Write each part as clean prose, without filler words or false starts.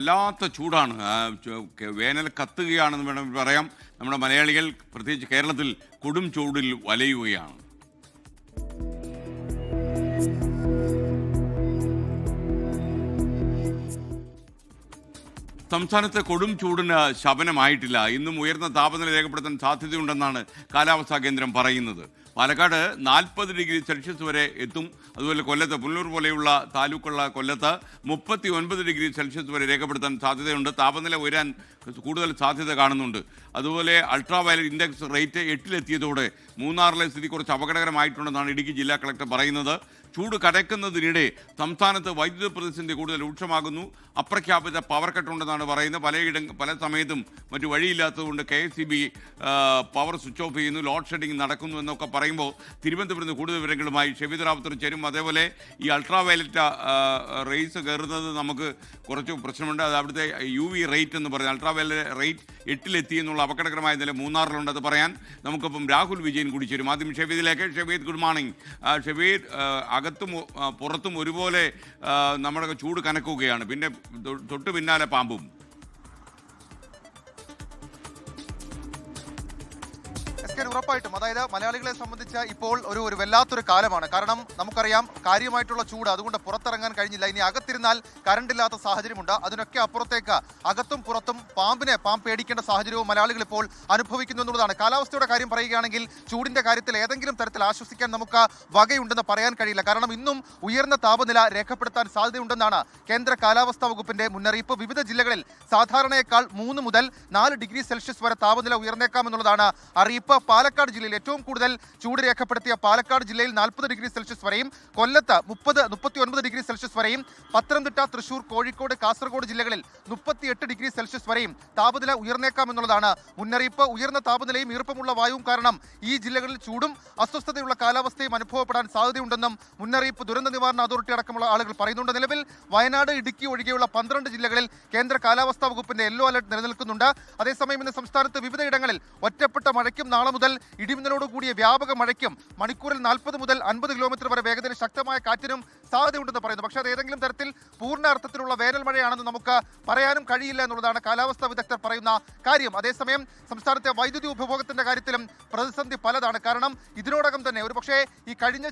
വല്ലാത്ത ചൂടാണ്. വേനൽ കത്തുകയാണെന്ന് വേണമെങ്കിൽ പറയാം. നമ്മുടെ മലയാളികൾ പ്രത്യേകിച്ച് കേരളത്തിൽ കൊടും ചൂടിൽ വലയുകയാണ്. സംസ്ഥാനത്ത് കൊടും ചൂടിന് ശമനമായിട്ടില്ല. ഇന്നും ഉയർന്ന താപനില രേഖപ്പെടുത്താൻ സാധ്യതയുണ്ടെന്നാണ് കാലാവസ്ഥാ കേന്ദ്രം പറയുന്നത്. പാലക്കാട് 40 ഡിഗ്രി സെൽഷ്യസ് വരെ എത്തും. അതുപോലെ കൊല്ലത്ത്, പുനലൂർ പോലെയുള്ള താലൂക്കുള്ള കൊല്ലത്ത് 39 ഡിഗ്രി സെൽഷ്യസ് വരെ രേഖപ്പെടുത്താൻ സാധ്യതയുണ്ട്. താപനില ഉയരാൻ കൂടുതൽ സാധ്യത കാണുന്നുണ്ട്. അതുപോലെ അൾട്രാ വയലറ്റ് ഇൻഡെക്സ് റേറ്റ് 8-ലെത്തിയതോടെ മൂന്നാറിലെ സ്ഥിതി കുറച്ച് അപകടകരമായിട്ടുണ്ടെന്നാണ് ഇടുക്കി ജില്ലാ കളക്ടർ പറയുന്നത്. ചൂട് കടക്കുന്നതിനിടെ സംസ്ഥാനത്ത് വൈദ്യുത പ്രതിസന്ധി കൂടുതൽ രൂക്ഷമാകുന്നു. അപ്രഖ്യാപിത പവർ കട്ടുണ്ടെന്നാണ് പറയുന്നത്. പല സമയത്തും മറ്റു വഴിയില്ലാത്തതുകൊണ്ട് KSEB പവർ സ്വിച്ച് ഓഫ് ചെയ്യുന്നു, ലോഡ് ഷെഡിങ് നടക്കുന്നു എന്നൊക്കെ പറയുമ്പോൾ തിരുവനന്തപുരത്ത് കൂടുതൽ വിവരങ്ങളുമായി ഷെബീദ് റാവുത്തർ ചേരും. അതേപോലെ ഈ അൾട്രാ വയലറ്റ് റേസ് കയറുന്നത് നമുക്ക് കുറച്ച് പ്രശ്നമുണ്ട്. അത് അവിടുത്തെ UV റേറ്റ് എന്ന് പറയുന്നത് അൾട്രാ വയലറ്റ് റേറ്റ് 8-ലെത്തി എന്നുള്ള അപകടകരമായ നില മൂന്നാറിലുണ്ട്. അത് പറയാൻ നമുക്കിപ്പം രാഹുൽ വിജയൻ കൂടി ചേരും. ആദ്യം ഷെബീദിലേക്ക്. Shebeed, good morning. ഷെബീദ്, അകത്തും പുറത്തും ഒരുപോലെ നമ്മുടെ ചൂട് കനക്കുകയാണ്, പിന്നെ തൊട്ട് പിന്നാലെ പാമ്പും. ഉറപ്പായിട്ടും അതായത് മലയാളികളെ സംബന്ധിച്ച് ഇപ്പോൾ ഒരു വല്ലാത്തൊരു കാലമാണ്. കാരണം നമുക്കറിയാം കാര്യമായിട്ടുള്ള ചൂട്, അതുകൊണ്ട് പുറത്തിറങ്ങാൻ കഴിഞ്ഞില്ല. ഇനി അകത്തിരുന്നാൽ കറണ്ടില്ലാത്ത സാഹചര്യമുണ്ട്. അതിനൊക്കെ അപ്പുറത്തേക്ക് അകത്തും പുറത്തും പാമ്പ് പേടിക്കേണ്ട സാഹചര്യവും മലയാളികൾ ഇപ്പോൾ അനുഭവിക്കുന്നു എന്നുള്ളതാണ്. കാലാവസ്ഥയുടെ കാര്യം പറയുകയാണെങ്കിൽ ചൂടിന്റെ കാര്യത്തിൽ ഏതെങ്കിലും തരത്തിൽ ആശ്വസിക്കാൻ നമുക്ക് വകയുണ്ടെന്ന് പറയാൻ കഴിയില്ല. കാരണം ഇന്നും ഉയർന്ന താപനില രേഖപ്പെടുത്താൻ സാധ്യതയുണ്ടെന്നാണ് കേന്ദ്ര കാലാവസ്ഥാ വകുപ്പിന്റെ മുന്നറിയിപ്പ്. വിവിധ ജില്ലകളിൽ സാധാരണയേക്കാൾ 3 മുതൽ 4 ഡിഗ്രി സെൽഷ്യസ് വരെ താപനില ഉയർന്നേക്കാമെന്നുള്ളതാണ് അറിയിപ്പ്. പാലക്കാട് ജില്ലയിൽ ഏറ്റവും കൂടുതൽ ചൂട് രേഖപ്പെടുത്തിയ പാലക്കാട് ജില്ലയിൽ 40 ഡിഗ്രി സെൽഷ്യസ് വരെയും, കൊല്ലത്ത് 39 ഡിഗ്രി സെൽഷ്യസ് വരെയും, പത്തനംതിട്ട, തൃശൂർ, കോഴിക്കോട്, കാസർഗോഡ് ജില്ലകളിൽ 38 ഡിഗ്രി സെൽഷ്യസ് വരെയും താപനില ഉയർന്നേക്കാമെന്നുള്ളതാണ് മുന്നറിയിപ്പ്. ഉയർന്ന താപനിലയും ഈർപ്പമുള്ള വായുവും കാരണം ഈ ജില്ലകളിൽ ചൂടും അസ്വസ്ഥതയുള്ള കാലാവസ്ഥയും അനുഭവപ്പെടാൻ സാധ്യതയുണ്ടെന്നും മുന്നറിയിപ്പ് ദുരന്ത നിവാരണ അതോറിറ്റി അടക്കമുള്ള ആളുകൾ പറയുന്നുണ്ട്. നിലവിൽ വയനാട്, ഇടുക്കി ഒഴികെയുള്ള 12 ജില്ലകളിൽ കേന്ദ്ര കാലാവസ്ഥാ വകുപ്പിന്റെ യെല്ലോ അലർട്ട് നിലനിൽക്കുന്നുണ്ട്. അതേസമയം ഇന്ന് സംസ്ഥാനത്ത് വിവിധയിടങ്ങളിൽ ഒറ്റപ്പെട്ട മഴയ്ക്കും നാളെ മുതൽ ഇടിമിന്നലോട് കൂടിയ വ്യാപക മഴയ്ക്കും മണിക്കൂറിൽ 40 മുതൽ 50 കിലോമീറ്റർ വരെ വേഗതയിൽ ശക്തമായ കാറ്റിനും സാധ്യതയുണ്ടെന്ന് പറയുന്നു. പക്ഷേ അത് ഏതെങ്കിലും തരത്തിൽ പൂർണ്ണ അർത്ഥത്തിലുള്ള വേനൽ മഴയാണെന്ന് നമുക്ക് പറയാനും കഴിയില്ല എന്നുള്ളതാണ് കാലാവസ്ഥാ വിദഗ്ധർ പറയുന്ന കാര്യം. അതേസമയം സംസ്ഥാനത്തെ വൈദ്യുതി ഉപഭോഗത്തിന്റെ കാര്യത്തിലും പ്രതിസന്ധി പലതാണ്. കാരണം ഇതിനോടകം തന്നെ ഒരുപക്ഷേ ഈ കഴിഞ്ഞ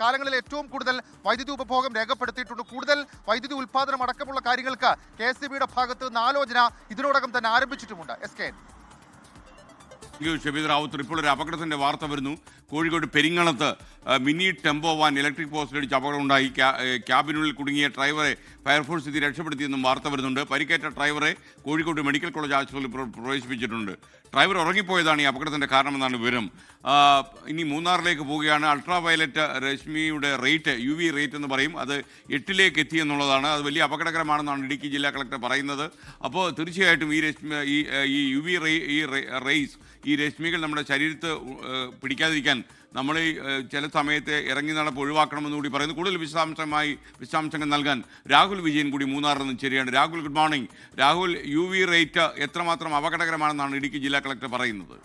കാലങ്ങളിൽ ഏറ്റവും കൂടുതൽ വൈദ്യുതി ഉപഭോഗം രേഖപ്പെടുത്തിയിട്ടുണ്ട്. കൂടുതൽ വൈദ്യുതി ഉൽപ്പാദനം അടക്കമുള്ള കാര്യങ്ങൾക്ക് KSEBയുടെ ഭാഗത്ത് നിന്ന് ആലോചന ഇതിനോടകം തന്നെ ആരംഭിച്ചിട്ടുമുണ്ട്. SK ഷെബീദ് റാവുത്തർ. ഇപ്പോൾ ഒരു അപകടത്തിന്റെ വാർത്ത വരുന്നു. കോഴിക്കോട് പെരിങ്ങളത്ത് മിനി ടെമ്പോ വാൻ ഇലക്ട്രിക് പോസ്റ്റിലിടിച്ച് അപകടമുണ്ടായി. ക്യാബിനുള്ളിൽ കുടുങ്ങിയ ഡ്രൈവറെ ഫയർഫോഴ്സ് എത്തി രക്ഷപ്പെടുത്തിയെന്നും വാർത്ത വരുന്നുണ്ട്. പരിക്കേറ്റ ഡ്രൈവറെ കോഴിക്കോട് മെഡിക്കൽ കോളേജ് ആശുപത്രിയിൽ പ്രവേശിപ്പിച്ചിട്ടുണ്ട്. ഡ്രൈവർ ഉറങ്ങിപ്പോയതാണ് ഈ അപകടത്തിന്റെ കാരണമെന്നാണ് വിവരം. ഇനി മൂന്നാറിലേക്ക് പോവുകയാണ്. അൾട്രാ വയലറ്റ് രശ്മിയുടെ റേറ്റ്, UV റേറ്റ് എന്ന് പറയും, അത് 8-ലേക്ക് എത്തി എന്നുള്ളതാണ്. അത് വലിയ അപകടകരമാണെന്നാണ് ഇടുക്കി ജില്ലാ കളക്ടർ പറയുന്നത്. അപ്പോൾ തീർച്ചയായിട്ടും ഈ UV റേസ്, ഈ രശ്മികൾ നമ്മുടെ ശരീരത്ത് പിടിക്കാതിരിക്കാൻ നമ്മൾ ചില സമയത്ത് ഇറങ്ങി നടപ്പ് ഒഴിവാക്കണമെന്ന് കൂടി പറയുന്നു. കൂടുതൽ വിശദാംശങ്ങൾ നൽകാൻ രാഹുൽ വിജയൻ കൂടി മൂന്നാറിൽ നിന്ന് ശരിയാണ്. Rahul, good morning. Rahul, UV rate എത്രമാത്രം അപകടകരമാണെന്നാണ് ഇടുക്കി ജില്ലാ കളക്ടർ പറയുന്നത്?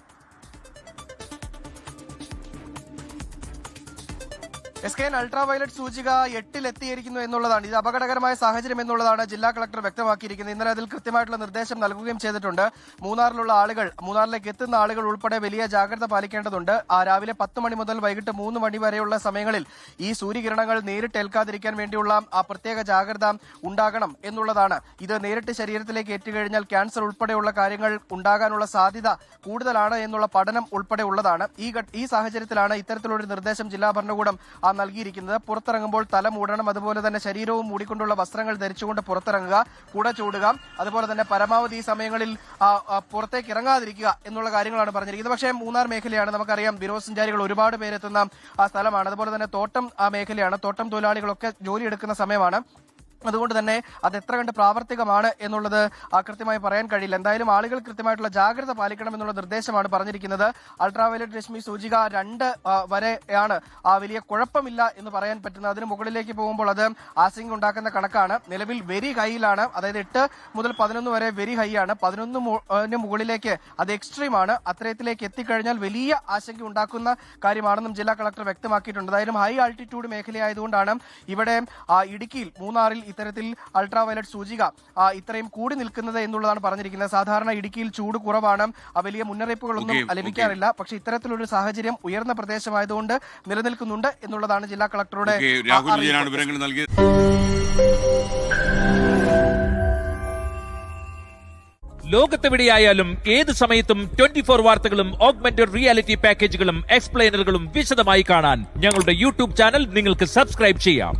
SK അൾട്രാ വയലറ്റ് സൂചിക 8-ലെത്തിയിരിക്കുന്നു എന്നുള്ളതാണ്. ഇത് അപകടകരമായ സാഹചര്യം എന്നുള്ളതാണ് ജില്ലാ കളക്ടർ വ്യക്തമാക്കിയിരിക്കുന്നത്. ഇന്നലെ അതിൽ കൃത്യമായിട്ടുള്ള നിർദ്ദേശം നൽകുകയും ചെയ്തിട്ടുണ്ട്. മൂന്നാറിലേക്ക് എത്തുന്ന ആളുകൾ ഉൾപ്പെടെ വലിയ ജാഗ്രത പാലിക്കേണ്ടതുണ്ട്. രാവിലെ 10 മണി മുതൽ വൈകിട്ട് 3 മണി വരെയുള്ള സമയങ്ങളിൽ ഈ സൂര്യകിരണങ്ങൾ നേരിട്ട് ഏൽക്കാതിരിക്കാൻ വേണ്ടിയുള്ള ആ പ്രത്യേക ജാഗ്രത ഉണ്ടാകണം എന്നുള്ളതാണ്. ഇത് നേരിട്ട് ശരീരത്തിലേക്ക് ഏറ്റുകഴിഞ്ഞാൽ ക്യാൻസർ ഉൾപ്പെടെയുള്ള കാര്യങ്ങൾ ഉണ്ടാകാനുള്ള സാധ്യത കൂടുതലാണ് എന്നുള്ള പഠനം ഉൾപ്പെടെ ഉള്ളതാണ്. ഈ സാഹചര്യത്തിലാണ് ഇത്തരത്തിലുള്ള നിർദ്ദേശം ജില്ലാ ഭരണകൂടം നൽകിയിരിക്കുന്നത്. പുറത്തിറങ്ങുമ്പോൾ തല മൂടണം, അതുപോലെ തന്നെ ശരീരവും മൂടിക്കൊണ്ടുള്ള വസ്ത്രങ്ങൾ ധരിച്ചുകൊണ്ട് പുറത്തിറങ്ങുക, കുട ചൂടുക, അതുപോലെ തന്നെ പരമാവധി ഈ സമയങ്ങളിൽ പുറത്തേക്ക് ഇറങ്ങാതിരിക്കുക എന്നുള്ള കാര്യങ്ങളാണ് പറഞ്ഞിരിക്കുന്നത്. പക്ഷേ മൂന്നാർ മേഖലയാണ്, നമുക്കറിയാം വിനോദസഞ്ചാരികൾ ഒരുപാട് പേരെത്തുന്ന സ്ഥലമാണ്. അതുപോലെ തന്നെ തോട്ടം മേഖലയാണ്, തോട്ടം തൊഴിലാളികളൊക്കെ ജോലിയെടുക്കുന്ന സമയമാണ്. അതുകൊണ്ട് തന്നെ അത് എത്ര കണ്ട് പ്രാവർത്തികമാണ് എന്നുള്ളത് കൃത്യമായി പറയാൻ കഴിയില്ല. എന്തായാലും ആളുകൾ കൃത്യമായിട്ടുള്ള ജാഗ്രത പാലിക്കണം എന്നുള്ള നിർദ്ദേശമാണ് പറഞ്ഞിരിക്കുന്നത്. അൾട്രാവയലറ്റ് രശ്മി സൂചിക 2 വരെയാണ് വലിയ കുഴപ്പമില്ല എന്ന് പറയാൻ പറ്റുന്നത്. അതിന് മുകളിലേക്ക് പോകുമ്പോൾ അത് ആശങ്ക ഉണ്ടാക്കുന്ന കണക്കാണ്. നിലവിൽ വെരി ഹൈയിലാണ്, അതായത് 8 മുതൽ 11 വരെ വെരി ഹൈ ആണ്. 11 മുകളിലേക്ക് അത് എക്സ്ട്രീം ആണ്. അത്തരത്തിലേക്ക് എത്തിക്കഴിഞ്ഞാൽ വലിയ ആശങ്ക ഉണ്ടാക്കുന്ന കാര്യമാണെന്നും ജില്ലാ കളക്ടർ വ്യക്തമാക്കിയിട്ടുണ്ട്. എന്തായാലും ഹൈ ആൾട്ടിറ്റ്യൂഡ് മേഖലയായതുകൊണ്ടാണ് ഇവിടെ ഇടുക്കിയിൽ, മൂന്നാറിൽ ഇത്തരത്തിൽ അൾട്രാ വയലറ്റ് സൂചിക ഇത്രയും കൂടി നിൽക്കുന്നത് എന്നുള്ളതാണ് പറഞ്ഞിരിക്കുന്നത്. സാധാരണ ഇടുക്കിയിൽ ചൂട് കുറവാണ്, വലിയ മുന്നറിയിപ്പുകളൊന്നും ലഭിക്കാറില്ല. പക്ഷേ ഇത്തരത്തിലൊരു സാഹചര്യം ഉയർന്ന പ്രദേശമായതുകൊണ്ട് നിലനിൽക്കുന്നുണ്ട് എന്നുള്ളതാണ് ജില്ലാ കളക്ടറുടെ വിവരങ്ങൾ നൽകിയത്. ലോകത്തെവിടെയായാലും ഏത് സമയത്തും 24 വാർത്തകളും ഓഗ്മെന്റഡ് റിയാലിറ്റി പാക്കേജുകളും എക്സ്പ്ലെയിനറുകളും വിശദമായി കാണാൻ ഞങ്ങളുടെ യൂട്യൂബ് ചാനൽ നിങ്ങൾക്ക് സബ്സ്ക്രൈബ് ചെയ്യാം.